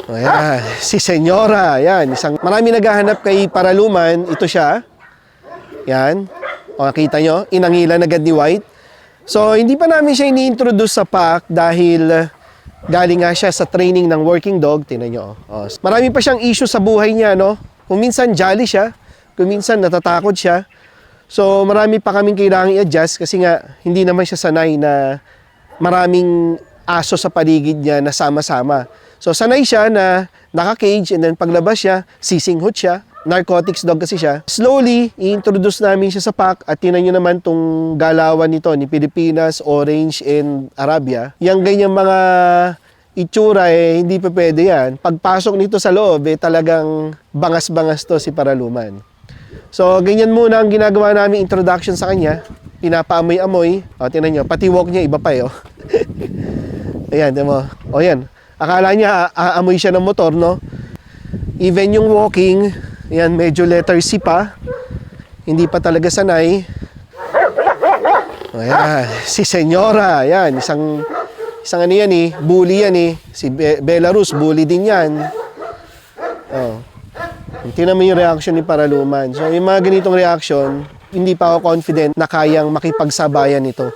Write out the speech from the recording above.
Ayan, si Senyora. Ayan, marami naghahanap kay Paraluman. Ito siya. Yan. O, nakita nyo, inangilan agad ni White. So, hindi pa namin siya ini-introduce sa pack dahil galing nga siya sa training ng working dog. Tingnan nyo. O, marami pa siyang issue sa buhay niya, no? Kung minsan jolly siya, kung minsan natatakot siya. So, marami pa kaming kailangang i-adjust kasi nga, hindi naman siya sanay na maraming aso sa paligid niya na sama-sama. So, sanay siya na naka-cage and then paglabas siya, sisinghot siya. Narcotics dog kasi siya. Slowly, i-introduce namin siya sa pack at tinan nyo naman tong galawan nito ni Pilipinas, Orange, and Arabia. Yang ganyang mga itsura hindi pa pwede yan. Pagpasok nito sa loob, talagang bangas-bangas to si Paraluman. So, ganyan muna ang ginagawa namin introduction sa kanya. Pinapaamoy-amoy. O, tinan nyo, pati walk niya, iba pa eh. Ayan, tinan mo. O, yan. Akala niya, aamoy siya ng motor, no? Even yung walking, yan, medyo letter C pa. Hindi pa talaga sanay. Ayan, si Senyora. Yan, isang ano yan eh, bully yan eh. Si Belarus, bully din yan. Oh. Tingnan mo yung reaction ni Paraluman. So, yung mga ganitong reaction, hindi pa ako confident na kayang makipagsabayan ito.